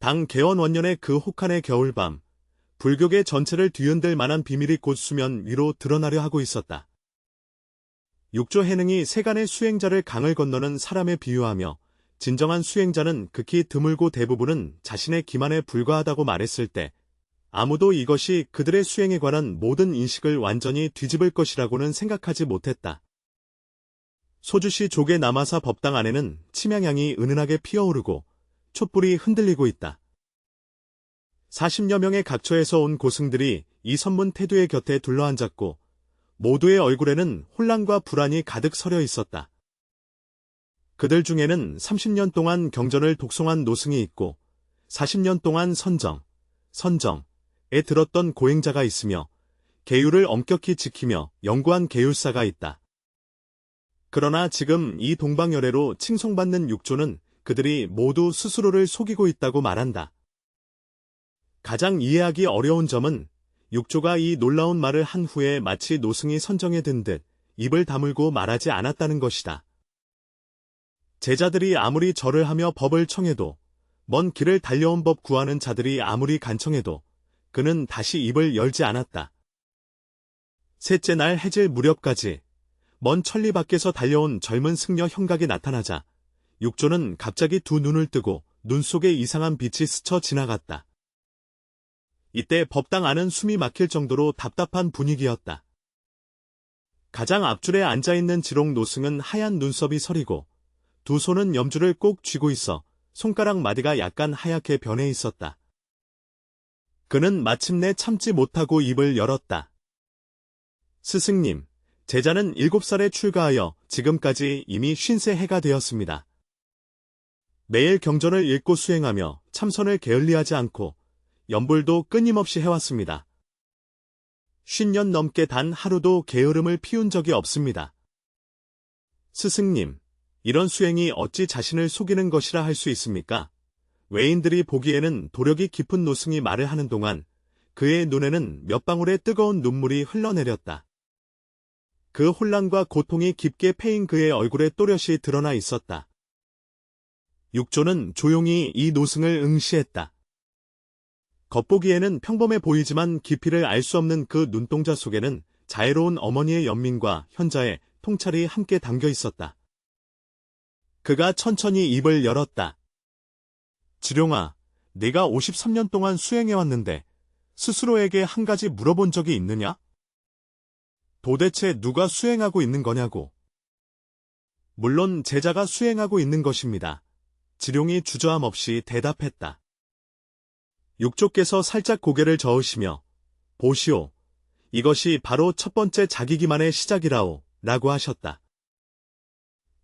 당 개원 원년의 그 혹한의 겨울밤, 불교계 전체를 뒤흔들 만한 비밀이 곧 수면 위로 드러나려 하고 있었다. 육조 해능이 세간의 수행자를 강을 건너는 사람에 비유하며 진정한 수행자는 극히 드물고 대부분은 자신의 기만에 불과하다고 말했을 때 아무도 이것이 그들의 수행에 관한 모든 인식을 완전히 뒤집을 것이라고는 생각하지 못했다. 소주시 조계 남아사 법당 안에는 침향향이 은은하게 피어오르고 촛불이 흔들리고 있다. 40여 명의 각처에서 온 고승들이 이 선문 태두의 곁에 둘러앉았고 모두의 얼굴에는 혼란과 불안이 가득 서려 있었다. 그들 중에는 30년 동안 경전을 독송한 노승이 있고 40년 동안 선정에 들었던 고행자가 있으며 계율을 엄격히 지키며 연구한 계율사가 있다. 그러나 지금 이 동방열애로 칭송받는 육조는 그들이 모두 스스로를 속이고 있다고 말한다. 가장 이해하기 어려운 점은 육조가 이 놀라운 말을 한 후에 마치 노승이 선정에 든 듯 입을 다물고 말하지 않았다는 것이다. 제자들이 아무리 절을 하며 법을 청해도 먼 길을 달려온 법 구하는 자들이 아무리 간청해도 그는 다시 입을 열지 않았다. 셋째 날 해질 무렵까지 먼 천리 밖에서 달려온 젊은 승려 형각이 나타나자 육조는 갑자기 두 눈을 뜨고 눈 속에 이상한 빛이 스쳐 지나갔다. 이때 법당 안은 숨이 막힐 정도로 답답한 분위기였다. 가장 앞줄에 앉아있는 지롱 노승은 하얀 눈썹이 서리고 두 손은 염주를 꼭 쥐고 있어 손가락 마디가 약간 하얗게 변해 있었다. 그는 마침내 참지 못하고 입을 열었다. 스승님, 제자는 7살에 출가하여 지금까지 이미 50해가 되었습니다. 매일 경전을 읽고 수행하며 참선을 게을리하지 않고 염불도 끊임없이 해왔습니다. 50년 넘게 단 하루도 게으름을 피운 적이 없습니다. 스승님, 이런 수행이 어찌 자신을 속이는 것이라 할 수 있습니까? 외인들이 보기에는 도력이 깊은 노승이 말을 하는 동안 그의 눈에는 몇 방울의 뜨거운 눈물이 흘러내렸다. 그 혼란과 고통이 깊게 패인 그의 얼굴에 또렷이 드러나 있었다. 육조는 조용히 이 노승을 응시했다. 겉보기에는 평범해 보이지만 깊이를 알 수 없는 그 눈동자 속에는 자애로운 어머니의 연민과 현자의 통찰이 함께 담겨 있었다. 그가 천천히 입을 열었다. 지룡아, 네가 53년 동안 수행해왔는데 스스로에게 한 가지 물어본 적이 있느냐? 도대체 누가 수행하고 있는 거냐고. 물론 제자가 수행하고 있는 것입니다. 지룡이 주저함 없이 대답했다. 육조께서 살짝 고개를 저으시며 보시오, 이것이 바로 첫 번째 자기기만의 시작이라오 라고 하셨다.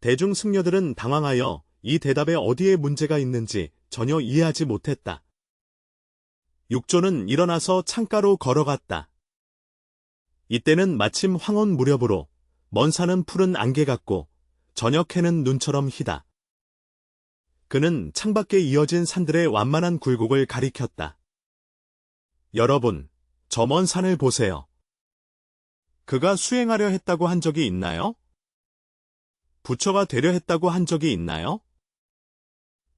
대중 승려들은 당황하여 이 대답에 어디에 문제가 있는지 전혀 이해하지 못했다. 육조는 일어나서 창가로 걸어갔다. 이때는 마침 황혼 무렵으로 먼 산은 푸른 안개 같고 저녁 해는 눈처럼 희다. 그는 창밖에 이어진 산들의 완만한 굴곡을 가리켰다. 여러분, 저 먼 산을 보세요. 그가 수행하려 했다고 한 적이 있나요? 부처가 되려 했다고 한 적이 있나요?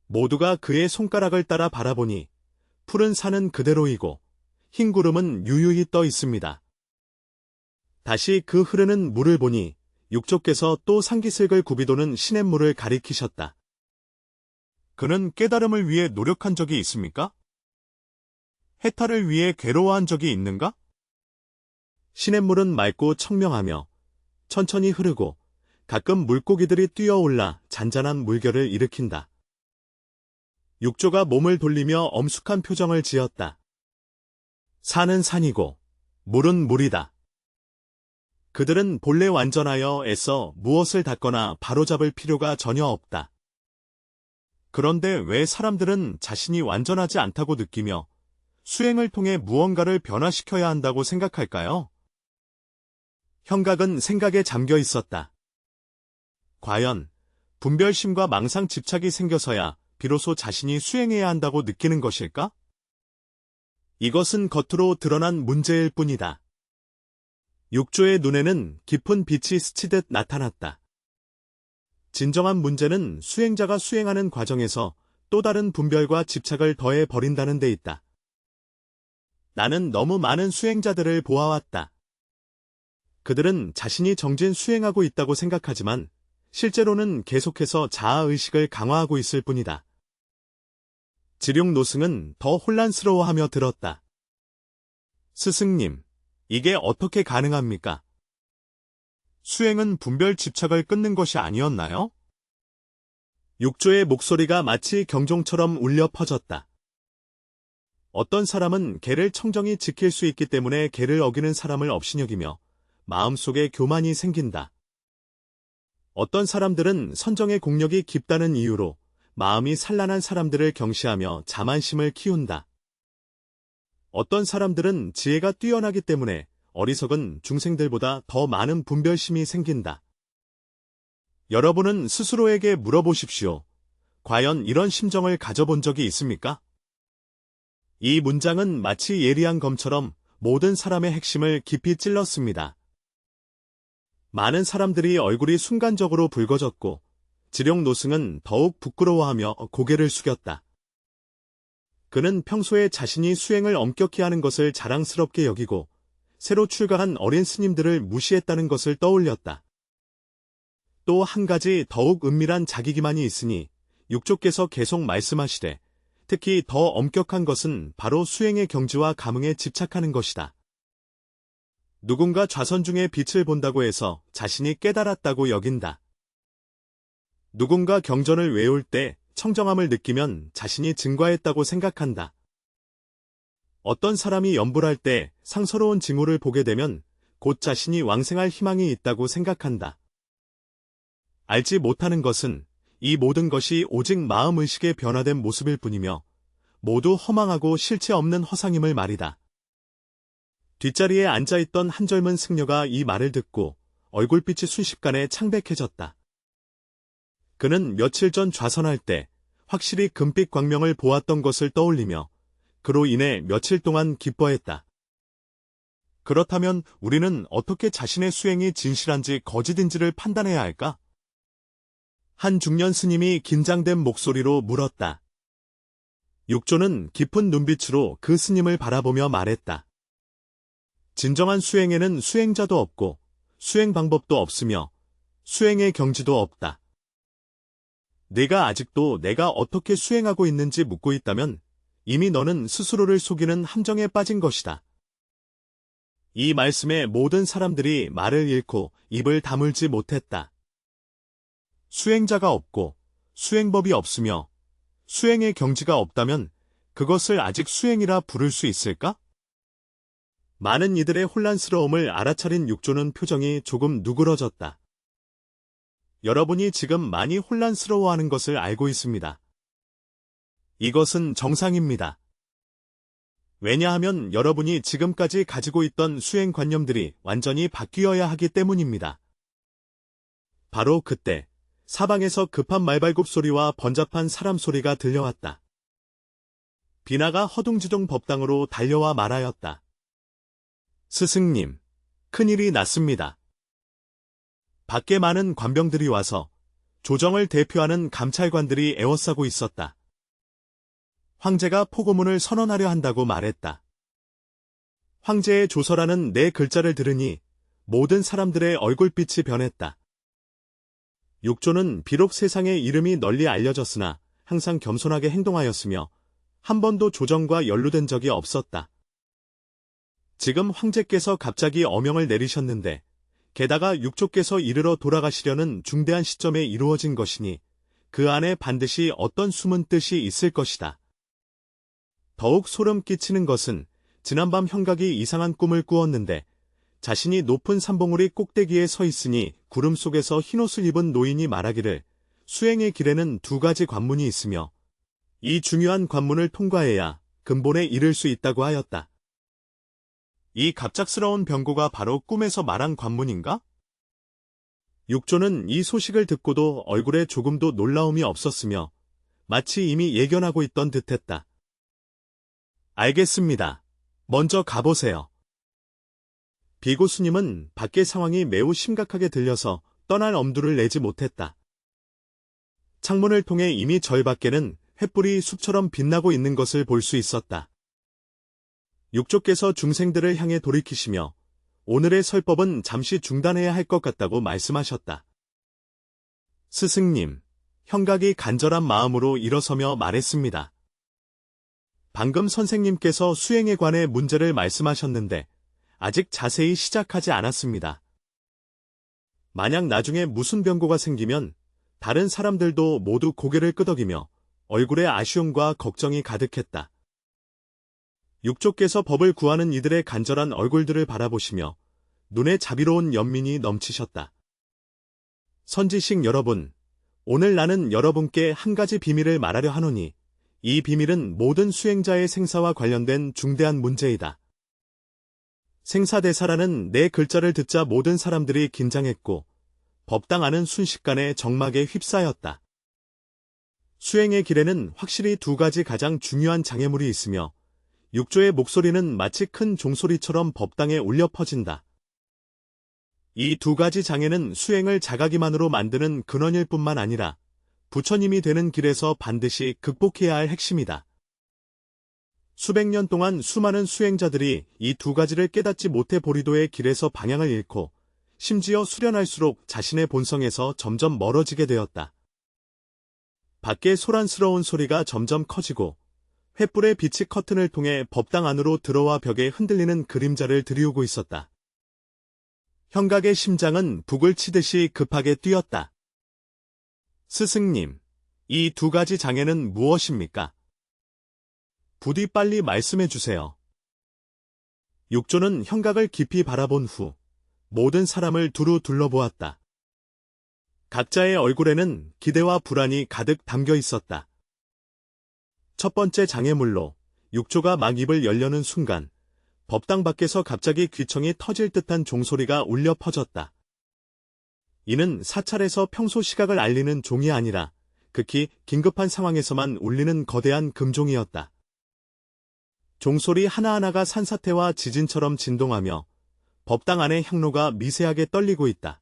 모두가 그의 손가락을 따라 바라보니 푸른 산은 그대로이고 흰 구름은 유유히 떠 있습니다. 다시 그 흐르는 물을 보니 육조께서 또 상기슬글 굽이도는 시냇물을 가리키셨다. 그는 깨달음을 위해 노력한 적이 있습니까? 해탈을 위해 괴로워한 적이 있는가? 시냇물은 맑고 청명하며 천천히 흐르고 가끔 물고기들이 뛰어올라 잔잔한 물결을 일으킨다. 육조가 몸을 돌리며 엄숙한 표정을 지었다. 산은 산이고 물은 물이다. 그들은 본래 완전하여 애써 무엇을 닦거나 바로잡을 필요가 전혀 없다. 그런데 왜 사람들은 자신이 완전하지 않다고 느끼며 수행을 통해 무언가를 변화시켜야 한다고 생각할까요? 형각은 생각에 잠겨 있었다. 과연 분별심과 망상 집착이 생겨서야 비로소 자신이 수행해야 한다고 느끼는 것일까? 이것은 겉으로 드러난 문제일 뿐이다. 육조의 눈에는 깊은 빛이 스치듯 나타났다. 진정한 문제는 수행자가 수행하는 과정에서 또 다른 분별과 집착을 더해 버린다는 데 있다. 나는 너무 많은 수행자들을 보아왔다. 그들은 자신이 정진 수행하고 있다고 생각하지만 실제로는 계속해서 자아의식을 강화하고 있을 뿐이다. 지룡노승은 더 혼란스러워하며 들었다. 스승님, 이게 어떻게 가능합니까? 수행은 분별 집착을 끊는 것이 아니었나요? 육조의 목소리가 마치 경종처럼 울려 퍼졌다. 어떤 사람은 계를 청정히 지킬 수 있기 때문에 계를 어기는 사람을 업신여기며 마음속에 교만이 생긴다. 어떤 사람들은 선정의 공력이 깊다는 이유로 마음이 산란한 사람들을 경시하며 자만심을 키운다. 어떤 사람들은 지혜가 뛰어나기 때문에 어리석은 중생들보다 더 많은 분별심이 생긴다. 여러분은 스스로에게 물어보십시오. 과연 이런 심정을 가져본 적이 있습니까? 이 문장은 마치 예리한 검처럼 모든 사람의 핵심을 깊이 찔렀습니다. 많은 사람들이 얼굴이 순간적으로 붉어졌고 지룡노승은 더욱 부끄러워하며 고개를 숙였다. 그는 평소에 자신이 수행을 엄격히 하는 것을 자랑스럽게 여기고 새로 출가한 어린 스님들을 무시했다는 것을 떠올렸다. 또 한 가지 더욱 은밀한 자기기만이 있으니 육조께서 계속 말씀하시되 특히 더 엄격한 것은 바로 수행의 경지와 감흥에 집착하는 것이다. 누군가 좌선 중에 빛을 본다고 해서 자신이 깨달았다고 여긴다. 누군가 경전을 외울 때 청정함을 느끼면 자신이 증과했다고 생각한다. 어떤 사람이 염불할 때 상서로운 징후를 보게 되면 곧 자신이 왕생할 희망이 있다고 생각한다. 알지 못하는 것은 이 모든 것이 오직 마음의식의 변화된 모습일 뿐이며 모두 허망하고 실체 없는 허상임을 말이다. 뒷자리에 앉아있던 한 젊은 승려가 이 말을 듣고 얼굴빛이 순식간에 창백해졌다. 그는 며칠 전 좌선할 때 확실히 금빛 광명을 보았던 것을 떠올리며 그로 인해 며칠 동안 기뻐했다. 그렇다면 우리는 어떻게 자신의 수행이 진실한지 거짓인지를 판단해야 할까? 한 중년 스님이 긴장된 목소리로 물었다. 육조는 깊은 눈빛으로 그 스님을 바라보며 말했다. 진정한 수행에는 수행자도 없고 수행 방법도 없으며 수행의 경지도 없다. 네가 아직도 내가 어떻게 수행하고 있는지 묻고 있다면 이미 너는 스스로를 속이는 함정에 빠진 것이다. 이 말씀에 모든 사람들이 말을 잃고 입을 다물지 못했다. 수행자가 없고 수행법이 없으며 수행의 경지가 없다면 그것을 아직 수행이라 부를 수 있을까? 많은 이들의 혼란스러움을 알아차린 육조는 표정이 조금 누그러졌다. 여러분이 지금 많이 혼란스러워하는 것을 알고 있습니다. 이것은 정상입니다. 왜냐하면 여러분이 지금까지 가지고 있던 수행관념들이 완전히 바뀌어야 하기 때문입니다. 바로 그때 사방에서 급한 말발굽 소리와 번잡한 사람 소리가 들려왔다. 비나가 허둥지둥 법당으로 달려와 말하였다. 스승님, 큰일이 났습니다. 밖에 많은 관병들이 와서 조정을 대표하는 감찰관들이 에워싸고 있었다. 황제가 포고문을 선언하려 한다고 말했다. 황제의 조서라는 네 글자를 들으니 모든 사람들의 얼굴빛이 변했다. 육조는 비록 세상에 이름이 널리 알려졌으나 항상 겸손하게 행동하였으며 한 번도 조정과 연루된 적이 없었다. 지금 황제께서 갑자기 어명을 내리셨는데 게다가 육조께서 이르러 돌아가시려는 중대한 시점에 이루어진 것이니 그 안에 반드시 어떤 숨은 뜻이 있을 것이다. 더욱 소름 끼치는 것은 지난밤 형각이 이상한 꿈을 꾸었는데 자신이 높은 산봉우리 꼭대기에 서 있으니 구름 속에서 흰옷을 입은 노인이 말하기를 수행의 길에는 두 가지 관문이 있으며 이 중요한 관문을 통과해야 근본에 이를 수 있다고 하였다. 이 갑작스러운 병고가 바로 꿈에서 말한 관문인가? 육조는 이 소식을 듣고도 얼굴에 조금도 놀라움이 없었으며 마치 이미 예견하고 있던 듯했다. 알겠습니다. 먼저 가보세요. 비고스님은 밖의 상황이 매우 심각하게 들려서 떠날 엄두를 내지 못했다. 창문을 통해 이미 절 밖에는 횃불이 숲처럼 빛나고 있는 것을 볼 수 있었다. 육조께서 중생들을 향해 돌이키시며 오늘의 설법은 잠시 중단해야 할 것 같다고 말씀하셨다. 스승님, 형각이 간절한 마음으로 일어서며 말했습니다. 방금 선생님께서 수행에 관해 문제를 말씀하셨는데 아직 자세히 시작하지 않았습니다. 만약 나중에 무슨 변고가 생기면 다른 사람들도 모두 고개를 끄덕이며 얼굴에 아쉬움과 걱정이 가득했다. 육조께서 법을 구하는 이들의 간절한 얼굴들을 바라보시며 눈에 자비로운 연민이 넘치셨다. 선지식 여러분, 오늘 나는 여러분께 한 가지 비밀을 말하려 하노니 이 비밀은 모든 수행자의 생사와 관련된 중대한 문제이다. 생사대사라는 내 글자를 듣자 모든 사람들이 긴장했고 법당 안은 순식간에 정막에 휩싸였다. 수행의 길에는 확실히 두 가지 가장 중요한 장애물이 있으며 육조의 목소리는 마치 큰 종소리처럼 법당에 울려 퍼진다. 이 두 가지 장애는 수행을 자가기만으로 만드는 근원일 뿐만 아니라 부처님이 되는 길에서 반드시 극복해야 할 핵심이다. 수백 년 동안 수많은 수행자들이 이 두 가지를 깨닫지 못해 보리도의 길에서 방향을 잃고 심지어 수련할수록 자신의 본성에서 점점 멀어지게 되었다. 밖에 소란스러운 소리가 점점 커지고 횃불의 빛이 커튼을 통해 법당 안으로 들어와 벽에 흔들리는 그림자를 들이우고 있었다. 형각의 심장은 북을 치듯이 급하게 뛰었다. 스승님, 이 두 가지 장애는 무엇입니까? 부디 빨리 말씀해 주세요. 육조는 형각을 깊이 바라본 후 모든 사람을 두루 둘러보았다. 각자의 얼굴에는 기대와 불안이 가득 담겨 있었다. 첫 번째 장애물로 육조가 막 입을 열려는 순간 법당 밖에서 갑자기 귀청이 터질 듯한 종소리가 울려 퍼졌다. 이는 사찰에서 평소 시각을 알리는 종이 아니라 극히 긴급한 상황에서만 울리는 거대한 금종이었다. 종소리 하나하나가 산사태와 지진처럼 진동하며 법당 안의 향로가 미세하게 떨리고 있다.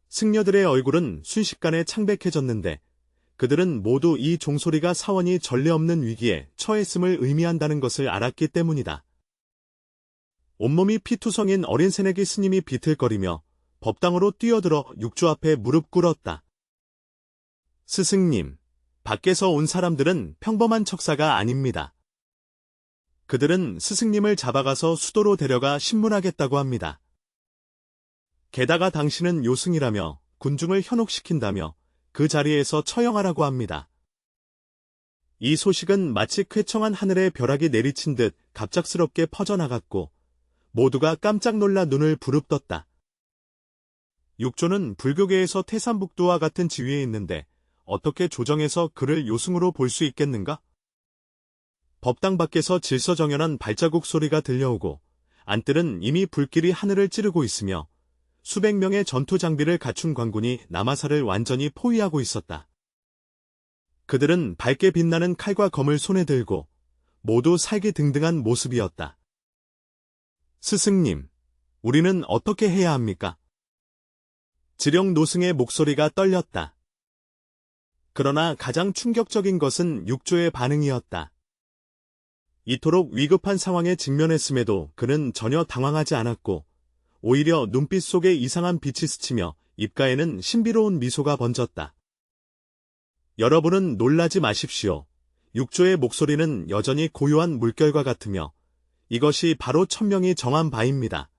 승려들의 얼굴은 순식간에 창백해졌는데 그들은 모두 이 종소리가 사원이 전례 없는 위기에 처했음을 의미한다는 것을 알았기 때문이다. 온몸이 피투성인 어린 새내기 스님이 비틀거리며 법당으로 뛰어들어 육조 앞에 무릎 꿇었다. 스승님, 밖에서 온 사람들은 평범한 척사가 아닙니다. 그들은 스승님을 잡아가서 수도로 데려가 신문하겠다고 합니다. 게다가 당신은 요승이라며 군중을 현혹시킨다며 그 자리에서 처형하라고 합니다. 이 소식은 마치 쾌청한 하늘에 벼락이 내리친 듯 갑작스럽게 퍼져나갔고 모두가 깜짝 놀라 눈을 부릅떴다. 육조는 불교계에서 태산북두와 같은 지위에 있는데 어떻게 조정에서 그를 요승으로 볼 수 있겠는가? 법당 밖에서 질서정연한 발자국 소리가 들려오고 안뜰은 이미 불길이 하늘을 찌르고 있으며 수백 명의 전투 장비를 갖춘 관군이 남아사를 완전히 포위하고 있었다. 그들은 밝게 빛나는 칼과 검을 손에 들고 모두 살기등등한 모습이었다. 스승님, 우리는 어떻게 해야 합니까? 지령 노승의 목소리가 떨렸다. 그러나 가장 충격적인 것은 육조의 반응이었다. 이토록 위급한 상황에 직면했음에도 그는 전혀 당황하지 않았고 오히려 눈빛 속에 이상한 빛이 스치며 입가에는 신비로운 미소가 번졌다. 여러분은 놀라지 마십시오. 육조의 목소리는 여전히 고요한 물결과 같으며 이것이 바로 천명이 정한 바입니다.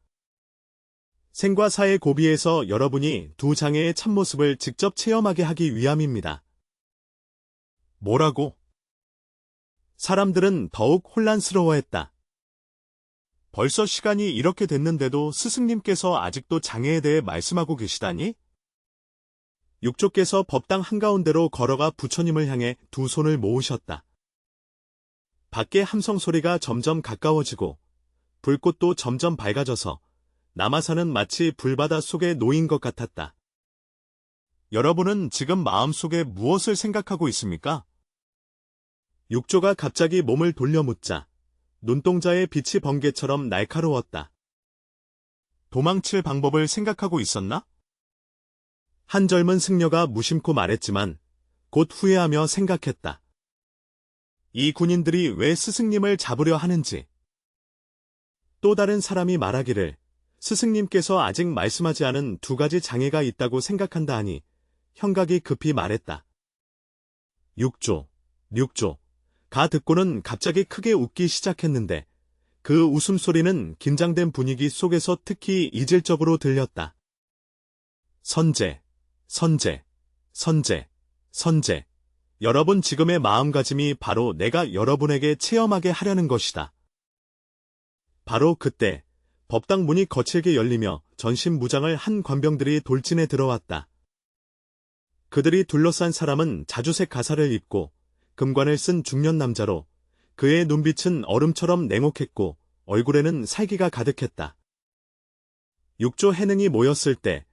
생과 사의 고비에서 여러분이 두 장애의 참모습을 직접 체험하게 하기 위함입니다. 뭐라고? 사람들은 더욱 혼란스러워했다. 벌써 시간이 이렇게 됐는데도 스승님께서 아직도 장애에 대해 말씀하고 계시다니? 육조께서 법당 한가운데로 걸어가 부처님을 향해 두 손을 모으셨다. 밖의 함성 소리가 점점 가까워지고 불꽃도 점점 밝아져서 남아사는 마치 불바다 속에 놓인 것 같았다. 여러분은 지금 마음속에 무엇을 생각하고 있습니까? 육조가 갑자기 몸을 돌려 묻자 눈동자의 빛이 번개처럼 날카로웠다. 도망칠 방법을 생각하고 있었나? 한 젊은 승려가 무심코 말했지만 곧 후회하며 생각했다. 이 군인들이 왜 스승님을 잡으려 하는지. 또 다른 사람이 말하기를 스승님께서 아직 말씀하지 않은 2가지 장애가 있다고 생각한다 하니 형각이 급히 말했다. 6조, 6조. 가 듣고는 갑자기 크게 웃기 시작했는데 그 웃음소리는 긴장된 분위기 속에서 특히 이질적으로 들렸다. 선재, 선재, 선재, 선재. 여러분 지금의 마음가짐이 바로 내가 여러분에게 체험하게 하려는 것이다. 바로 그때 법당 문이 거칠게 열리며 전신무장을 한 관병들이 돌진해 들어왔다. 그들이 둘러싼 사람은 자주색 가사를 입고 금관을 쓴 중년 남자로 그의 눈빛은 얼음처럼 냉혹했고 얼굴에는 살기가 가득했다. 6조 해능이 모였을 때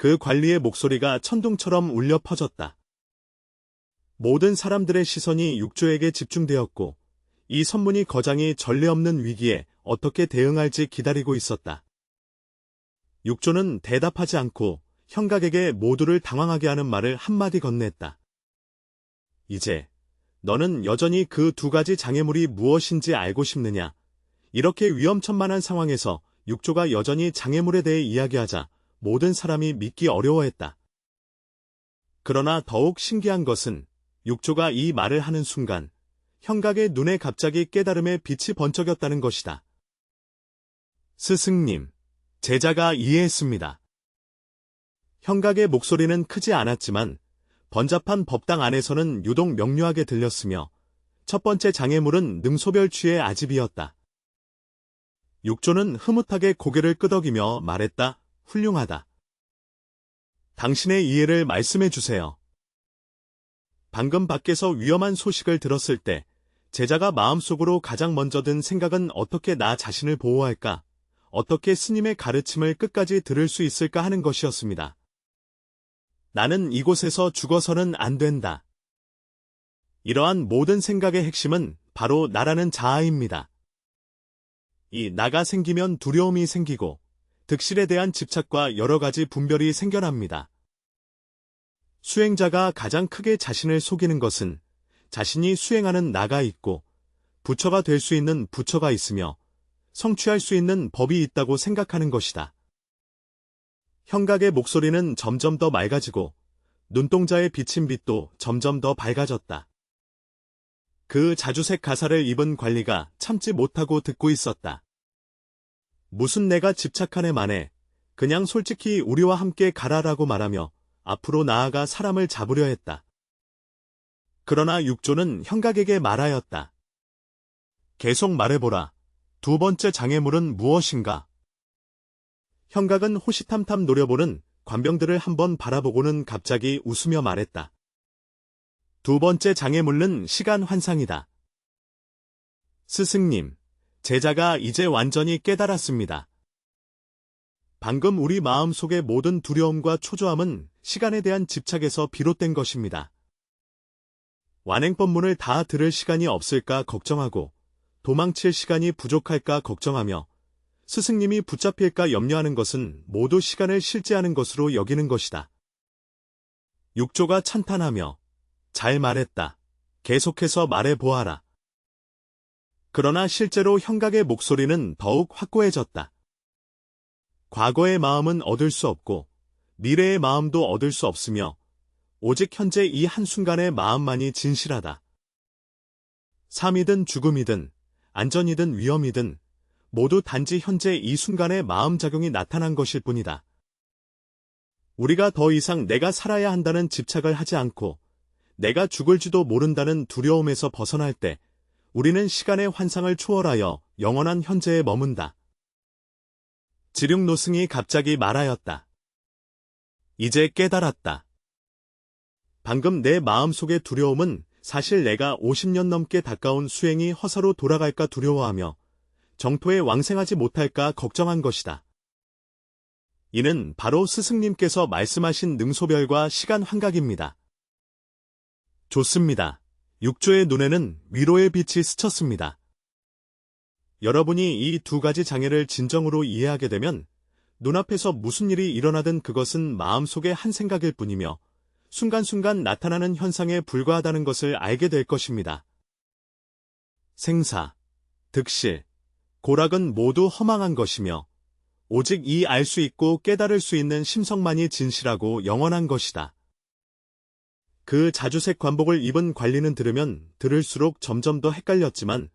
그 관리의 목소리가 천둥처럼 울려 퍼졌다. 모든 사람들의 시선이 6조에게 집중되었고 이 선문이 거장이 전례 없는 위기에 어떻게 대응할지 기다리고 있었다. 6조는 대답하지 않고 형각에게 모두를 당황하게 하는 말을 한마디 건넸다. 이제 너는 여전히 그 2가지 장애물이 무엇인지 알고 싶느냐? 이렇게 위험천만한 상황에서 6조가 여전히 장애물에 대해 이야기하자 모든 사람이 믿기 어려워했다. 그러나 더욱 신기한 것은 6조가 이 말을 하는 순간 형각의 눈에 갑자기 깨달음의 빛이 번쩍였다는 것이다. 스승님, 제자가 이해했습니다. 형각의 목소리는 크지 않았지만 번잡한 법당 안에서는 유독 명료하게 들렸으며 첫 번째 장애물은 능소별취의 아집이었다. 6조는 흐뭇하게 고개를 끄덕이며 말했다. 훌륭하다. 당신의 이해를 말씀해 주세요. 방금 밖에서 위험한 소식을 들었을 때 제자가 마음속으로 가장 먼저 든 생각은 어떻게 나 자신을 보호할까, 어떻게 스님의 가르침을 끝까지 들을 수 있을까 하는 것이었습니다. 나는 이곳에서 죽어서는 안 된다. 이러한 모든 생각의 핵심은 바로 나라는 자아입니다. 이 나가 생기면 두려움이 생기고 득실에 대한 집착과 여러 가지 분별이 생겨납니다. 수행자가 가장 크게 자신을 속이는 것은 자신이 수행하는 나가 있고 부처가 될 수 있는 부처가 있으며 성취할 수 있는 법이 있다고 생각하는 것이다. 형각의 목소리는 점점 더 맑아지고 눈동자에 비친 빛도 점점 더 밝아졌다. 그 자주색 가사를 입은 관리가 참지 못하고 듣고 있었다. 무슨 내가 집착하네 마네, 그냥 솔직히 우리와 함께 가라라고 말하며 앞으로 나아가 사람을 잡으려 했다. 그러나 6조는 형각에게 말하였다. 계속 말해보라. 2번째 장애물은 무엇인가? 형각은 호시탐탐 노려보는 관병들을 한번 바라보고는 갑자기 웃으며 말했다. 2번째 장애물은 시간 환상이다. 스승님, 제자가 이제 완전히 깨달았습니다. 방금 우리 마음속의 모든 두려움과 초조함은 시간에 대한 집착에서 비롯된 것입니다. 완행법문을 다 들을 시간이 없을까 걱정하고 도망칠 시간이 부족할까 걱정하며 스승님이 붙잡힐까 염려하는 것은 모두 시간을 실제하는 것으로 여기는 것이다. 6조가 찬탄하며 잘 말했다. 계속해서 말해보아라. 그러나 실제로 형각의 목소리는 더욱 확고해졌다. 과거의 마음은 얻을 수 없고 미래의 마음도 얻을 수 없으며 오직 현재 이 한순간의 마음만이 진실하다. 삶이든 죽음이든 안전이든 위험이든 모두 단지 현재 이 순간의 마음작용이 나타난 것일 뿐이다. 우리가 더 이상 내가 살아야 한다는 집착을 하지 않고 내가 죽을지도 모른다는 두려움에서 벗어날 때 우리는 시간의 환상을 초월하여 영원한 현재에 머문다. 지륙노승이 갑자기 말하였다. 이제 깨달았다. 방금 내 마음속의 두려움은 사실 내가 50년 넘게 가까운 수행이 허사로 돌아갈까 두려워하며 정토에 왕생하지 못할까 걱정한 것이다. 이는 바로 스승님께서 말씀하신 능소별과 시간 환각입니다. 좋습니다. 6조의 눈에는 위로의 빛이 스쳤습니다. 여러분이 이 2가지 장애를 진정으로 이해하게 되면 눈앞에서 무슨 일이 일어나든 그것은 마음속의 한 생각일 뿐이며 순간순간 나타나는 현상에 불과하다는 것을 알게 될 것입니다. 생사, 득실, 고락은 모두 허망한 것이며 오직 이 알 수 있고 깨달을 수 있는 심성만이 진실하고 영원한 것이다. 그 자주색 관복을 입은 관리는 들으면 들을수록 점점 더 헷갈렸지만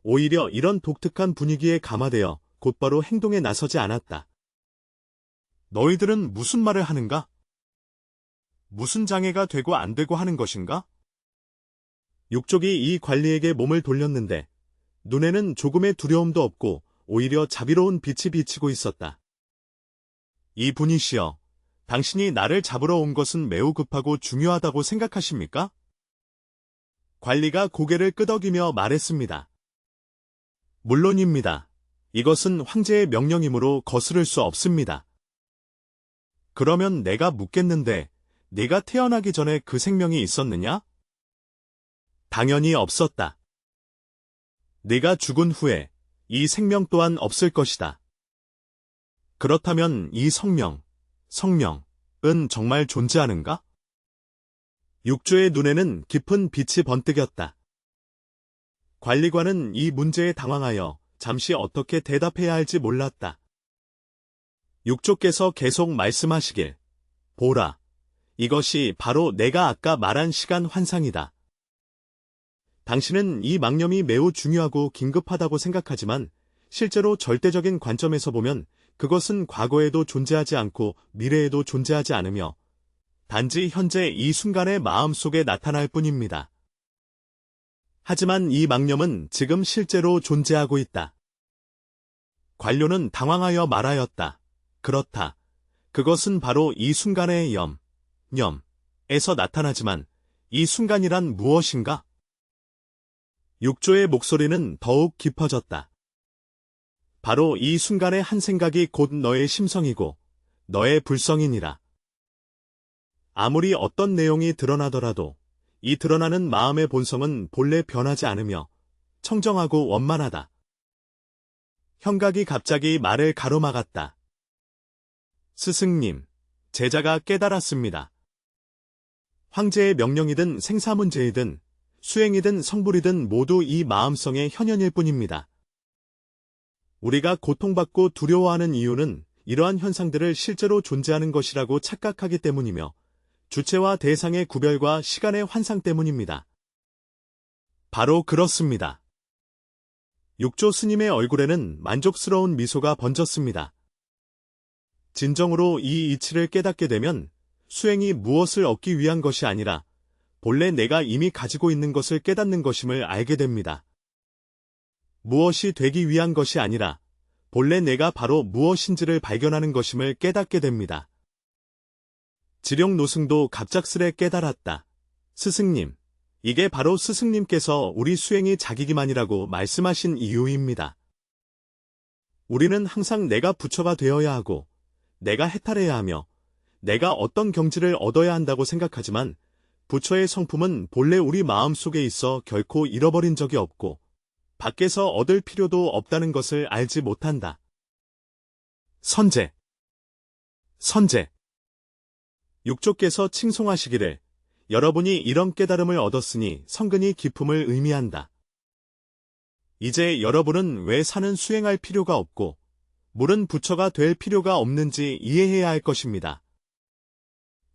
오히려 이런 독특한 분위기에 감화되어 곧바로 행동에 나서지 않았다. 너희들은 무슨 말을 하는가? 무슨 장애가 되고 안 되고 하는 것인가? 육족이 이 관리에게 몸을 돌렸는데 눈에는 조금의 두려움도 없고 오히려 자비로운 빛이 비치고 있었다. 이 분이시여, 당신이 나를 잡으러 온 것은 매우 급하고 중요하다고 생각하십니까? 관리가 고개를 끄덕이며 말했습니다. 물론입니다. 이것은 황제의 명령이므로 거스를 수 없습니다. 그러면 내가 묻겠는데, 네가 태어나기 전에 그 생명이 있었느냐? 당연히 없었다. 네가 죽은 후에 이 생명 또한 없을 것이다. 그렇다면 이 성명은 정말 존재하는가? 육조의 눈에는 깊은 빛이 번뜩였다. 관리관은 이 문제에 당황하여 잠시 어떻게 대답해야 할지 몰랐다. 육조께서 계속 말씀하시길, 보라, 이것이 바로 내가 아까 말한 시간 환상이다. 당신은 이 망념이 매우 중요하고 긴급하다고 생각하지만 실제로 절대적인 관점에서 보면 그것은 과거에도 존재하지 않고 미래에도 존재하지 않으며 단지 현재 이 순간의 마음속에 나타날 뿐입니다. 하지만 이 망념은 지금 실제로 존재하고 있다. 관료는 당황하여 말하였다. 그렇다. 그것은 바로 이 순간의 염에서 나타나지만 이 순간이란 무엇인가? 육조의 목소리는 더욱 깊어졌다. 바로 이 순간의 한 생각이 곧 너의 심성이고 너의 불성이니라. 아무리 어떤 내용이 드러나더라도 이 드러나는 마음의 본성은 본래 변하지 않으며 청정하고 원만하다. 형각이 갑자기 말을 가로막았다. 스승님, 제자가 깨달았습니다. 황제의 명령이든 생사문제이든 수행이든 성불이든 모두 이 마음성의 현현일 뿐입니다. 우리가 고통받고 두려워하는 이유는 이러한 현상들을 실제로 존재하는 것이라고 착각하기 때문이며 주체와 대상의 구별과 시간의 환상 때문입니다. 바로 그렇습니다. 육조 스님의 얼굴에는 만족스러운 미소가 번졌습니다. 진정으로 이 이치를 깨닫게 되면 수행이 무엇을 얻기 위한 것이 아니라 본래 내가 이미 가지고 있는 것을 깨닫는 것임을 알게 됩니다. 무엇이 되기 위한 것이 아니라 본래 내가 바로 무엇인지를 발견하는 것임을 깨닫게 됩니다. 지룡노승도 갑작스레 깨달았다. 스승님, 이게 바로 스승님께서 우리 수행이 자기기만이라고 말씀하신 이유입니다. 우리는 항상 내가 부처가 되어야 하고 내가 해탈해야 하며 내가 어떤 경지를 얻어야 한다고 생각하지만 부처의 성품은 본래 우리 마음속에 있어 결코 잃어버린 적이 없고 밖에서 얻을 필요도 없다는 것을 알지 못한다. 선제. 육조께서 칭송하시기를 여러분이 이런 깨달음을 얻었으니 성근이 깊음을 의미한다. 이제 여러분은 왜 산은 수행할 필요가 없고 물은 부처가 될 필요가 없는지 이해해야 할 것입니다.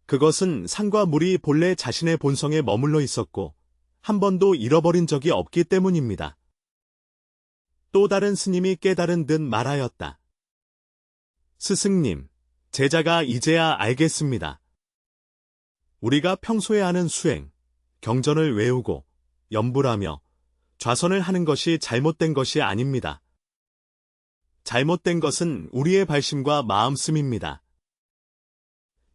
그것은 산과 물이 본래 자신의 본성에 머물러 있었고 한 번도 잃어버린 적이 없기 때문입니다. 또 다른 스님이 깨달은 듯 말하였다. 스승님, 제자가 이제야 알겠습니다. 우리가 평소에 하는 수행, 경전을 외우고 염불하며 좌선을 하는 것이 잘못된 것이 아닙니다. 잘못된 것은 우리의 발심과 마음씀입니다.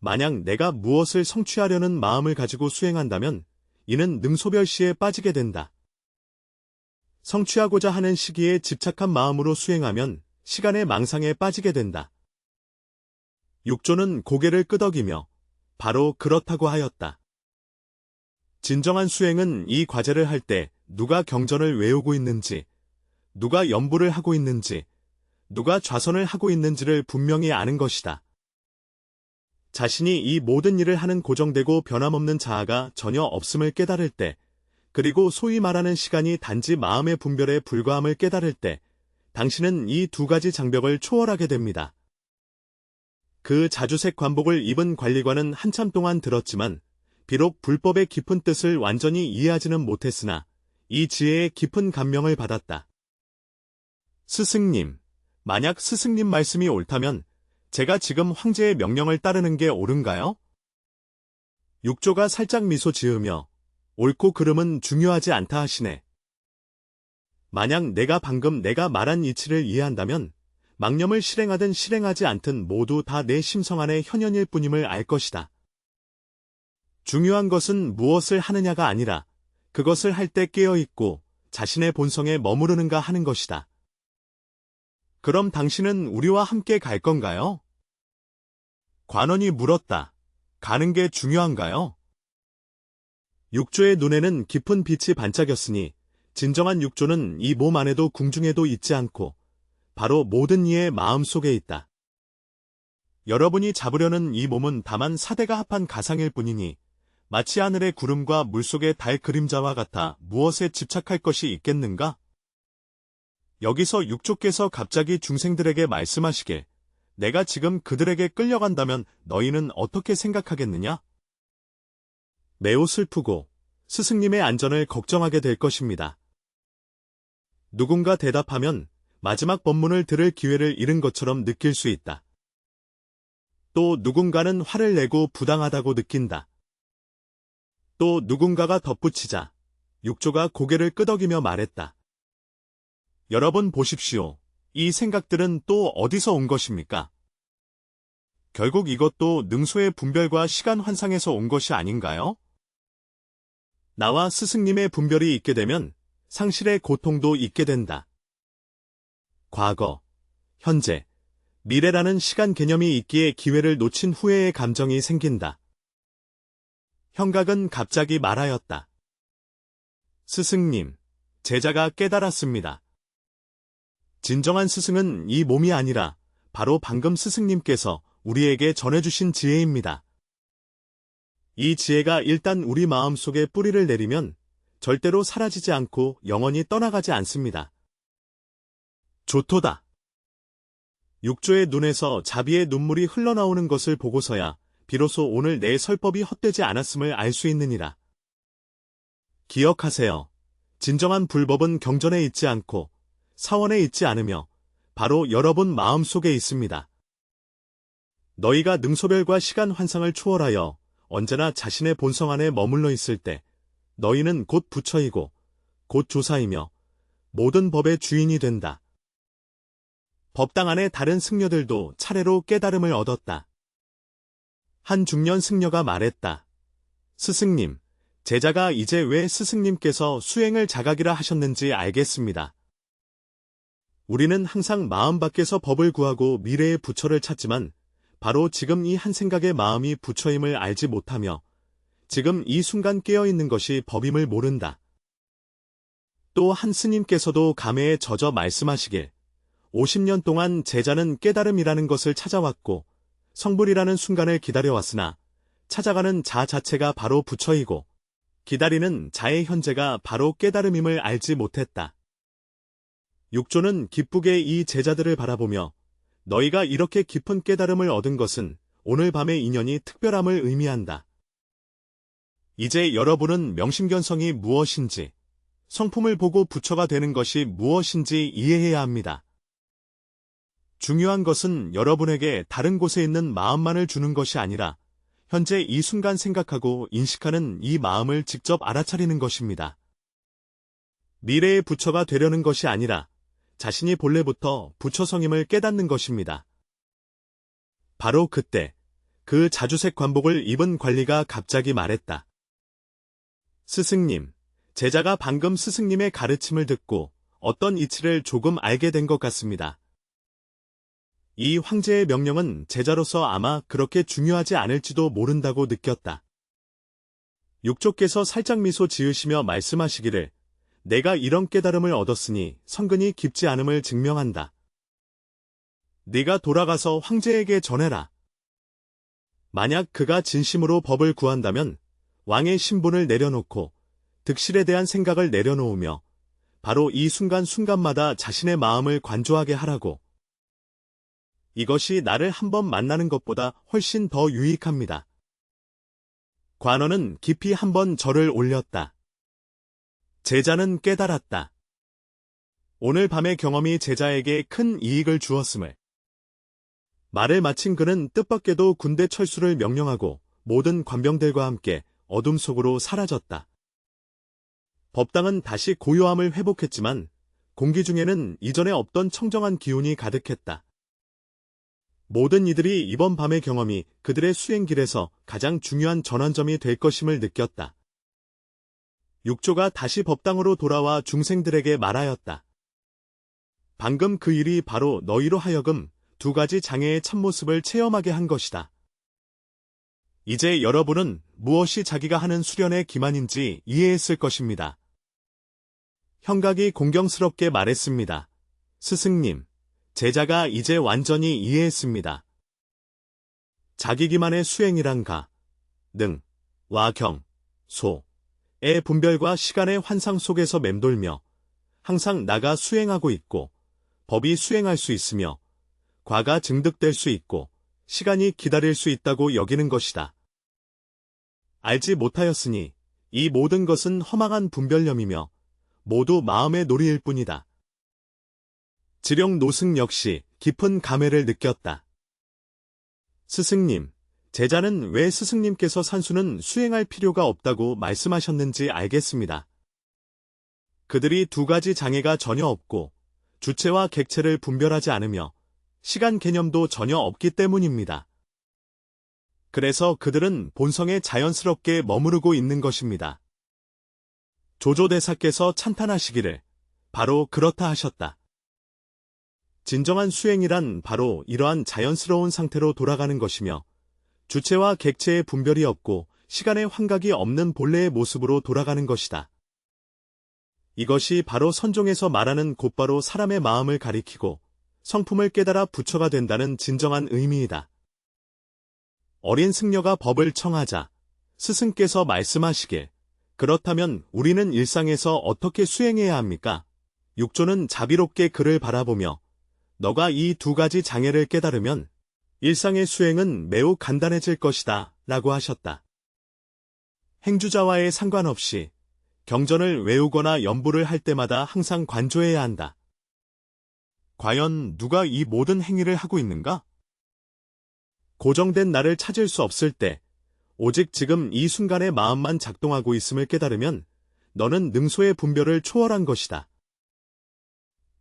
만약 내가 무엇을 성취하려는 마음을 가지고 수행한다면 이는 능소별시에 빠지게 된다. 성취하고자 하는 시기에 집착한 마음으로 수행하면 시간의 망상에 빠지게 된다. 육조는 고개를 끄덕이며 바로 그렇다고 하였다. 진정한 수행은 이 과제를 할 때 누가 경전을 외우고 있는지, 누가 염불을 하고 있는지, 누가 좌선을 하고 있는지를 분명히 아는 것이다. 자신이 이 모든 일을 하는 고정되고 변함없는 자아가 전혀 없음을 깨달을 때, 그리고 소위 말하는 시간이 단지 마음의 분별에 불과함을 깨달을 때, 당신은 이 두 가지 장벽을 초월하게 됩니다. 그 자주색 관복을 입은 관리관은 한참 동안 들었지만 비록 불법의 깊은 뜻을 완전히 이해하지는 못했으나 이 지혜의 깊은 감명을 받았다. 스승님, 만약 스승님 말씀이 옳다면 제가 지금 황제의 명령을 따르는 게 옳은가요? 육조가 살짝 미소 지으며 옳고 그름은 중요하지 않다 하시네. 만약 내가 방금 내가 말한 이치를 이해한다면 망념을 실행하든 실행하지 않든 모두 다 내 심성 안의 현현일 뿐임을 알 것이다. 중요한 것은 무엇을 하느냐가 아니라 그것을 할 때 깨어있고 자신의 본성에 머무르는가 하는 것이다. 그럼 당신은 우리와 함께 갈 건가요? 관원이 물었다. 가는 게 중요한가요? 육조의 눈에는 깊은 빛이 반짝였으니 진정한 육조는 이 몸 안에도 궁중에도 있지 않고 바로 모든 이의 마음 속에 있다. 여러분이 잡으려는 이 몸은 다만 사대가 합한 가상일 뿐이니 마치 하늘의 구름과 물속의 달 그림자와 같아 무엇에 집착할 것이 있겠는가? 여기서 육조께서 갑자기 중생들에게 말씀하시길, 내가 지금 그들에게 끌려간다면 너희는 어떻게 생각하겠느냐? 매우 슬프고 스승님의 안전을 걱정하게 될 것입니다. 누군가 대답하면 마지막 법문을 들을 기회를 잃은 것처럼 느낄 수 있다. 또 누군가는 화를 내고 부당하다고 느낀다. 또 누군가가 덧붙이자 육조가 고개를 끄덕이며 말했다. 여러분 보십시오. 이 생각들은 또 어디서 온 것입니까? 결국 이것도 능소의 분별과 시간 환상에서 온 것이 아닌가요? 나와 스승님의 분별이 있게 되면 상실의 고통도 있게 된다. 과거, 현재, 미래라는 시간 개념이 있기에 기회를 놓친 후회의 감정이 생긴다. 형각은 갑자기 말하였다. 스승님, 제자가 깨달았습니다. 진정한 스승은 이 몸이 아니라 바로 방금 스승님께서 우리에게 전해주신 지혜입니다. 이 지혜가 일단 우리 마음속에 뿌리를 내리면 절대로 사라지지 않고 영원히 떠나가지 않습니다. 좋도다. 육조의 눈에서 자비의 눈물이 흘러나오는 것을 보고서야 비로소 오늘 내 설법이 헛되지 않았음을 알 수 있느니라. 기억하세요. 진정한 불법은 경전에 있지 않고 사원에 있지 않으며 바로 여러분 마음속에 있습니다. 너희가 능소별과 시간 환상을 초월하여 언제나 자신의 본성 안에 머물러 있을 때 너희는 곧 부처이고 곧 조사이며 모든 법의 주인이 된다. 법당 안의 다른 승려들도 차례로 깨달음을 얻었다. 한 중년 승려가 말했다. 스승님, 제자가 이제 왜 스승님께서 수행을 자각이라 하셨는지 알겠습니다. 우리는 항상 마음 밖에서 법을 구하고 미래의 부처를 찾지만 바로 지금 이 한 생각의 마음이 부처임을 알지 못하며 지금 이 순간 깨어있는 것이 법임을 모른다. 또 한 스님께서도 감회에 젖어 말씀하시길 50년 동안 제자는 깨달음이라는 것을 찾아왔고 성불이라는 순간을 기다려왔으나 찾아가는 자 자체가 바로 부처이고 기다리는 자의 현재가 바로 깨달음임을 알지 못했다. 육조는 기쁘게 이 제자들을 바라보며 너희가 이렇게 깊은 깨달음을 얻은 것은 오늘 밤의 인연이 특별함을 의미한다. 이제 여러분은 명심견성이 무엇인지, 성품을 보고 부처가 되는 것이 무엇인지 이해해야 합니다. 중요한 것은 여러분에게 다른 곳에 있는 마음만을 주는 것이 아니라 현재 이 순간 생각하고 인식하는 이 마음을 직접 알아차리는 것입니다. 미래의 부처가 되려는 것이 아니라 자신이 본래부터 부처성임을 깨닫는 것입니다. 바로 그때 그 자주색 관복을 입은 관리가 갑자기 말했다. 스승님, 제자가 방금 스승님의 가르침을 듣고 어떤 이치를 조금 알게 된 것 같습니다. 이 황제의 명령은 제자로서 아마 그렇게 중요하지 않을지도 모른다고 느꼈다. 육조께서 살짝 미소 지으시며 말씀하시기를 내가 이런 깨달음을 얻었으니 성근이 깊지 않음을 증명한다. 네가 돌아가서 황제에게 전해라. 만약 그가 진심으로 법을 구한다면 왕의 신분을 내려놓고 득실에 대한 생각을 내려놓으며 바로 이 순간순간마다 자신의 마음을 관조하게 하라고. 이것이 나를 한번 만나는 것보다 훨씬 더 유익합니다. 관원은 깊이 한번 절을 올렸다. 제자는 깨달았다. 오늘 밤의 경험이 제자에게 큰 이익을 주었음을. 말을 마친 그는 뜻밖에도 군대 철수를 명령하고 모든 관병들과 함께 어둠 속으로 사라졌다. 법당은 다시 고요함을 회복했지만 공기 중에는 이전에 없던 청정한 기운이 가득했다. 모든 이들이 이번 밤의 경험이 그들의 수행길에서 가장 중요한 전환점이 될 것임을 느꼈다. 육조가 다시 법당으로 돌아와 중생들에게 말하였다. 방금 그 일이 바로 너희로 하여금 두 가지 장애의 참모습을 체험하게 한 것이다. 이제 여러분은 무엇이 자기가 하는 수련의 기만인지 이해했을 것입니다. 형각이 공경스럽게 말했습니다. 스승님, 제자가 이제 완전히 이해했습니다. 자기 기만의 수행이란 가, 능, 와, 경, 소, 의 분별과 시간의 환상 속에서 맴돌며 항상 나가 수행하고 있고 법이 수행할 수 있으며 과가 증득될 수 있고 시간이 기다릴 수 있다고 여기는 것이다. 알지 못하였으니 이 모든 것은 허망한 분별념이며 모두 마음의 놀이일 뿐이다. 지령 노승 역시 깊은 감회를 느꼈다. 스승님, 제자는 왜 스승님께서 산수는 수행할 필요가 없다고 말씀하셨는지 알겠습니다. 그들이 두 가지 장애가 전혀 없고 주체와 객체를 분별하지 않으며 시간 개념도 전혀 없기 때문입니다. 그래서 그들은 본성에 자연스럽게 머무르고 있는 것입니다. 조조대사께서 찬탄하시기를 바로 그렇다 하셨다. 진정한 수행이란 바로 이러한 자연스러운 상태로 돌아가는 것이며 주체와 객체의 분별이 없고 시간의 환각이 없는 본래의 모습으로 돌아가는 것이다. 이것이 바로 선종에서 말하는 곧바로 사람의 마음을 가리키고 성품을 깨달아 부처가 된다는 진정한 의미이다. 어린 승려가 법을 청하자 스승께서 말씀하시길 그렇다면 우리는 일상에서 어떻게 수행해야 합니까? 육조는 자비롭게 그를 바라보며 너가 이 두 가지 장애를 깨달으면 일상의 수행은 매우 간단해질 것이다 라고 하셨다. 행주자와의 상관없이 경전을 외우거나 연부를 할 때마다 항상 관조해야 한다. 과연 누가 이 모든 행위를 하고 있는가? 고정된 나를 찾을 수 없을 때 오직 지금 이 순간의 마음만 작동하고 있음을 깨달으면 너는 능소의 분별을 초월한 것이다.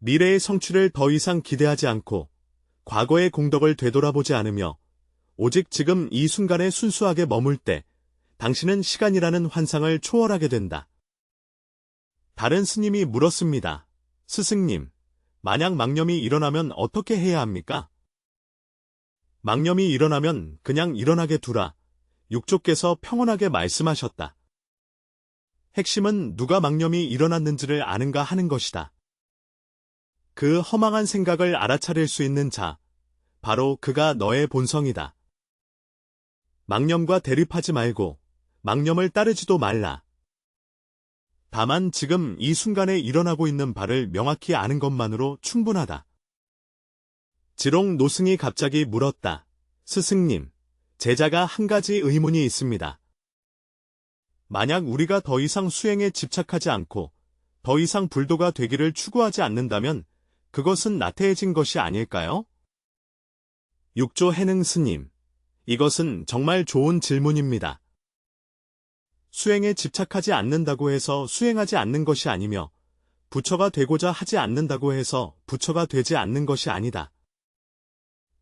미래의 성취를 더 이상 기대하지 않고 과거의 공덕을 되돌아보지 않으며 오직 지금 이 순간에 순수하게 머물 때 당신은 시간이라는 환상을 초월하게 된다. 다른 스님이 물었습니다. 스승님, 만약 망념이 일어나면 어떻게 해야 합니까? 망념이 일어나면 그냥 일어나게 두라. 육조께서 평온하게 말씀하셨다. 핵심은 누가 망념이 일어났는지를 아는가 하는 것이다. 그 허망한 생각을 알아차릴 수 있는 자, 바로 그가 너의 본성이다. 망념과 대립하지 말고 망념을 따르지도 말라. 다만 지금 이 순간에 일어나고 있는 바를 명확히 아는 것만으로 충분하다. 지롱 노승이 갑자기 물었다. 스승님, 제자가 한 가지 의문이 있습니다. 만약 우리가 더 이상 수행에 집착하지 않고 더 이상 불도가 되기를 추구하지 않는다면 그것은 나태해진 것이 아닐까요? 육조 해능 스님, 이것은 정말 좋은 질문입니다. 수행에 집착하지 않는다고 해서 수행하지 않는 것이 아니며 부처가 되고자 하지 않는다고 해서 부처가 되지 않는 것이 아니다.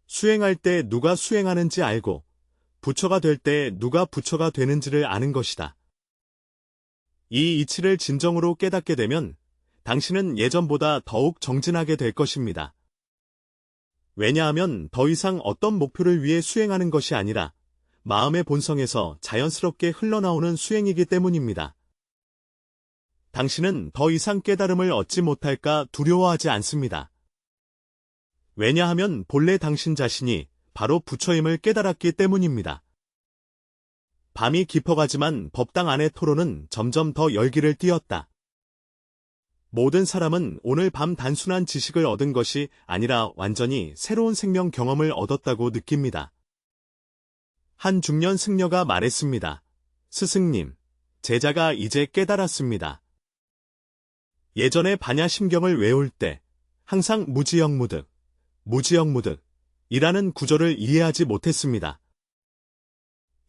수행할 때 누가 수행하는지 알고 부처가 될 때 누가 부처가 되는지를 아는 것이다. 이 이치를 진정으로 깨닫게 되면 당신은 예전보다 더욱 정진하게 될 것입니다. 왜냐하면 더 이상 어떤 목표를 위해 수행하는 것이 아니라 마음의 본성에서 자연스럽게 흘러나오는 수행이기 때문입니다. 당신은 더 이상 깨달음을 얻지 못할까 두려워하지 않습니다. 왜냐하면 본래 당신 자신이 바로 부처임을 깨달았기 때문입니다. 밤이 깊어가지만 법당 안의 토론은 점점 더 열기를 띠었다. 모든 사람은 오늘 밤 단순한 지식을 얻은 것이 아니라 완전히 새로운 생명 경험을 얻었다고 느낍니다. 한 중년 승려가 말했습니다. 스승님, 제자가 이제 깨달았습니다. 예전에 반야심경을 외울 때 항상 무지영무득, 무지영무득이라는 구절을 이해하지 못했습니다.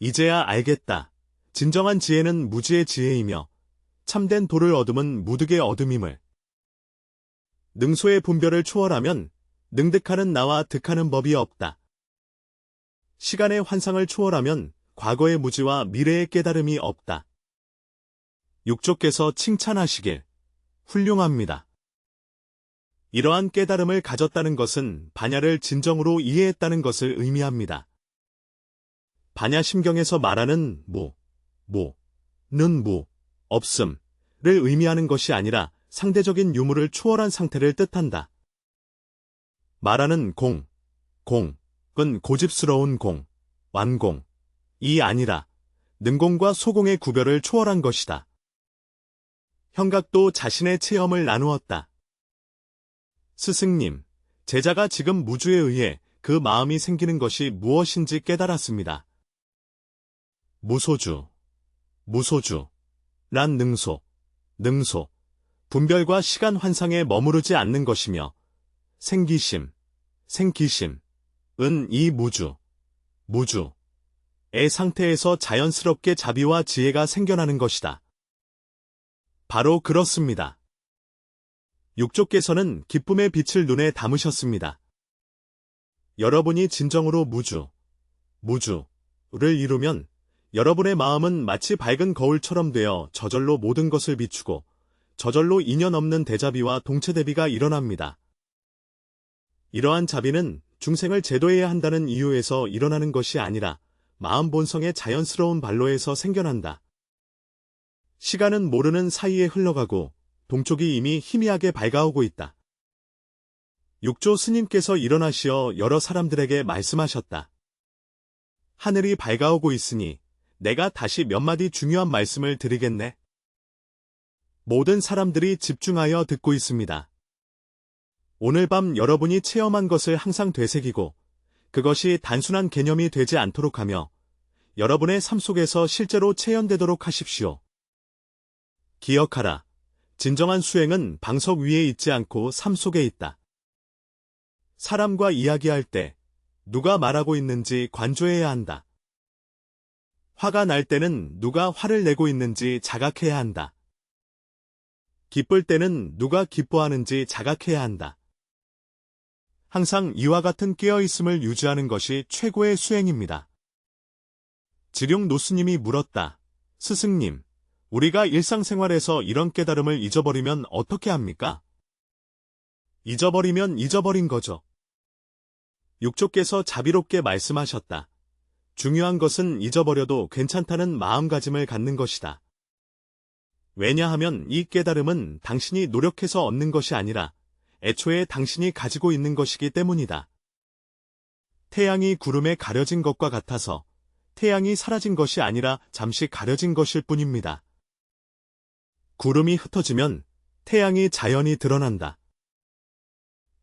이제야 알겠다. 진정한 지혜는 무지의 지혜이며 참된 도를 얻음은 무득의 얻음임을. 능소의 분별을 초월하면 능득하는 나와 득하는 법이 없다. 시간의 환상을 초월하면 과거의 무지와 미래의 깨달음이 없다. 육조께서 칭찬하시길 훌륭합니다. 이러한 깨달음을 가졌다는 것은 반야를 진정으로 이해했다는 것을 의미합니다. 반야심경에서 말하는 는 없음을 의미하는 것이 아니라 상대적인 유무를 초월한 상태를 뜻한다. 말하는 공은 고집스러운 완공이 아니라 능공과 소공의 구별을 초월한 것이다. 형각도 자신의 체험을 나누었다. 스승님, 제자가 지금 무주에 의해 그 마음이 생기는 것이 무엇인지 깨달았습니다. 무소주란 능소, 분별과 시간 환상에 머무르지 않는 것이며 생기심은 이 무주의 상태에서 자연스럽게 자비와 지혜가 생겨나는 것이다. 바로 그렇습니다. 육조께서는 기쁨의 빛을 눈에 담으셨습니다. 여러분이 진정으로 무주를 이루면 여러분의 마음은 마치 밝은 거울처럼 되어 저절로 모든 것을 비추고 저절로 인연 없는 대자비와 동체대비가 일어납니다. 이러한 자비는 중생을 제도해야 한다는 이유에서 일어나는 것이 아니라 마음 본성의 자연스러운 발로에서 생겨난다. 시간은 모르는 사이에 흘러가고 동쪽이 이미 희미하게 밝아오고 있다. 육조 스님께서 일어나시어 여러 사람들에게 말씀하셨다. 하늘이 밝아오고 있으니 내가 다시 몇 마디 중요한 말씀을 드리겠네. 모든 사람들이 집중하여 듣고 있습니다. 오늘 밤 여러분이 체험한 것을 항상 되새기고 그것이 단순한 개념이 되지 않도록 하며 여러분의 삶 속에서 실제로 체현되도록 하십시오. 기억하라. 진정한 수행은 방석 위에 있지 않고 삶 속에 있다. 사람과 이야기할 때 누가 말하고 있는지 관조해야 한다. 화가 날 때는 누가 화를 내고 있는지 자각해야 한다. 기쁠 때는 누가 기뻐하는지 자각해야 한다. 항상 이와 같은 깨어있음을 유지하는 것이 최고의 수행입니다. 지룡 노스님이 물었다. 스승님, 우리가 일상생활에서 이런 깨달음을 잊어버리면 어떻게 합니까? 잊어버리면 잊어버린 거죠. 육조께서 자비롭게 말씀하셨다. 중요한 것은 잊어버려도 괜찮다는 마음가짐을 갖는 것이다. 왜냐하면 이 깨달음은 당신이 노력해서 얻는 것이 아니라 애초에 당신이 가지고 있는 것이기 때문이다. 태양이 구름에 가려진 것과 같아서 태양이 사라진 것이 아니라 잠시 가려진 것일 뿐입니다. 구름이 흩어지면 태양이 자연히 드러난다.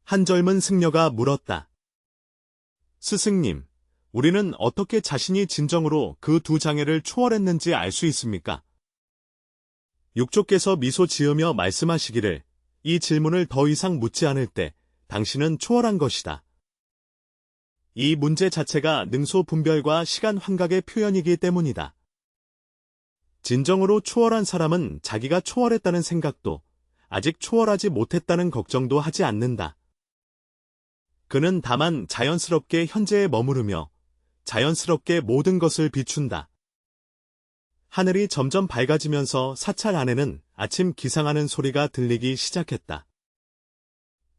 한 젊은 승려가 물었다. 스승님, 우리는 어떻게 자신이 진정으로 그 두 장애를 초월했는지 알 수 있습니까? 육조께서 미소 지으며 말씀하시기를 이 질문을 더 이상 묻지 않을 때 당신은 초월한 것이다. 이 문제 자체가 능소 분별과 시간 환각의 표현이기 때문이다. 진정으로 초월한 사람은 자기가 초월했다는 생각도 아직 초월하지 못했다는 걱정도 하지 않는다. 그는 다만 자연스럽게 현재에 머무르며 자연스럽게 모든 것을 비춘다. 하늘이 점점 밝아지면서 사찰 안에는 아침 기상하는 소리가 들리기 시작했다.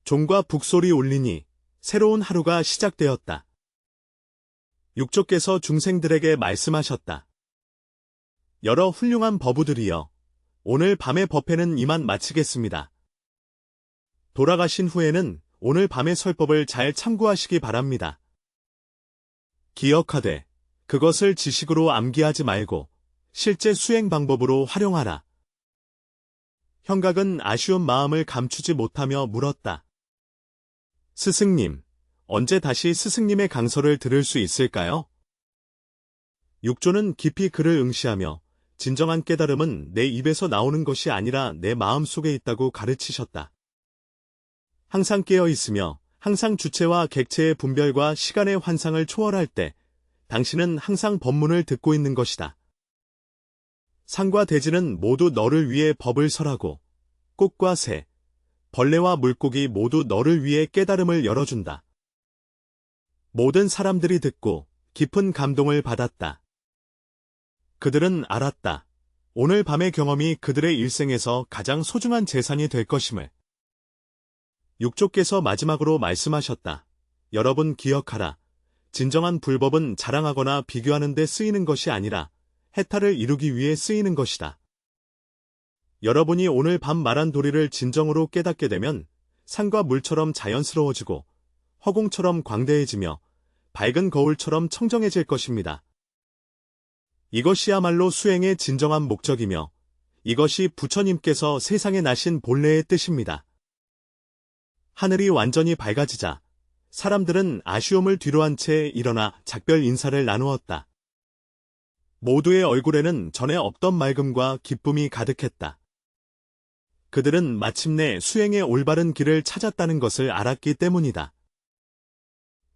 종과 북소리 울리니 새로운 하루가 시작되었다. 육조께서 중생들에게 말씀하셨다. 여러 훌륭한 법우들이여, 오늘 밤의 법회는 이만 마치겠습니다. 돌아가신 후에는 오늘 밤의 설법을 잘 참고하시기 바랍니다. 기억하되 그것을 지식으로 암기하지 말고 실제 수행 방법으로 활용하라. 형각은 아쉬운 마음을 감추지 못하며 물었다. 스승님, 언제 다시 스승님의 강설을 들을 수 있을까요? 육조는 깊이 그를 응시하며 진정한 깨달음은 내 입에서 나오는 것이 아니라 내 마음 속에 있다고 가르치셨다. 항상 깨어 있으며 항상 주체와 객체의 분별과 시간의 환상을 초월할 때 당신은 항상 법문을 듣고 있는 것이다. 산과 대지는 모두 너를 위해 법을 설하고 꽃과 새, 벌레와 물고기 모두 너를 위해 깨달음을 열어준다. 모든 사람들이 듣고 깊은 감동을 받았다. 그들은 알았다. 오늘 밤의 경험이 그들의 일생에서 가장 소중한 재산이 될 것임을. 육조께서 마지막으로 말씀하셨다. 여러분 기억하라. 진정한 불법은 자랑하거나 비교하는 데 쓰이는 것이 아니라 해탈을 이루기 위해 쓰이는 것이다. 여러분이 오늘 밤 말한 도리를 진정으로 깨닫게 되면 산과 물처럼 자연스러워지고 허공처럼 광대해지며 밝은 거울처럼 청정해질 것입니다. 이것이야말로 수행의 진정한 목적이며 이것이 부처님께서 세상에 나신 본래의 뜻입니다. 하늘이 완전히 밝아지자 사람들은 아쉬움을 뒤로한 채 일어나 작별 인사를 나누었다. 모두의 얼굴에는 전에 없던 맑음과 기쁨이 가득했다. 그들은 마침내 수행의 올바른 길을 찾았다는 것을 알았기 때문이다.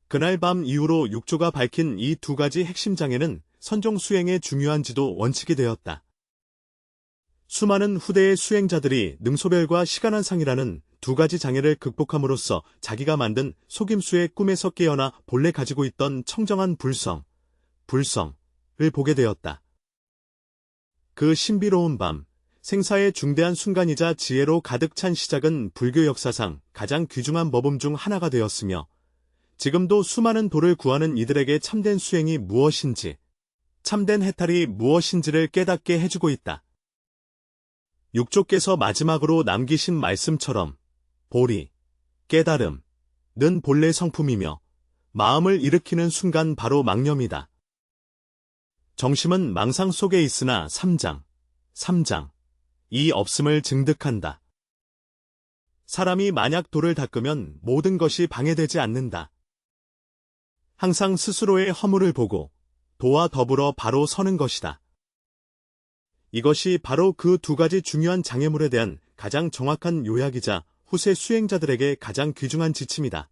그날 밤 이후로 육조가 밝힌 이 두 가지 핵심 장애는 선종 수행의 중요한 지도 원칙이 되었다. 수많은 후대의 수행자들이 능소별과 시간한상이라는 두 가지 장애를 극복함으로써 자기가 만든 속임수의 꿈에서 깨어나 본래 가지고 있던 청정한 불성을 보게 되었다. 그 신비로운 밤, 생사의 중대한 순간이자 지혜로 가득 찬 시작은 불교 역사상 가장 귀중한 법음 중 하나가 되었으며 지금도 수많은 도를 구하는 이들에게 참된 수행이 무엇인지, 참된 해탈이 무엇인지를 깨닫게 해주고 있다. 육조께서 마지막으로 남기신 말씀처럼 보리, 깨달음은 본래 성품이며 마음을 일으키는 순간 바로 망념이다. 정심은 망상 속에 있으나 삼장이 없음을 증득한다. 사람이 만약 도를 닦으면 모든 것이 방해되지 않는다. 항상 스스로의 허물을 보고 도와 더불어 바로 서는 것이다. 이것이 바로 그 두 가지 중요한 장애물에 대한 가장 정확한 요약이자 후세 수행자들에게 가장 귀중한 지침이다.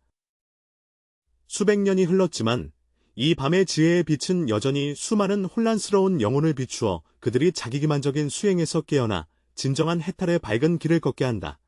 수백 년이 흘렀지만 이 밤의 지혜의 빛은 여전히 수많은 혼란스러운 영혼을 비추어 그들이 자기기만적인 수행에서 깨어나 진정한 해탈의 밝은 길을 걷게 한다.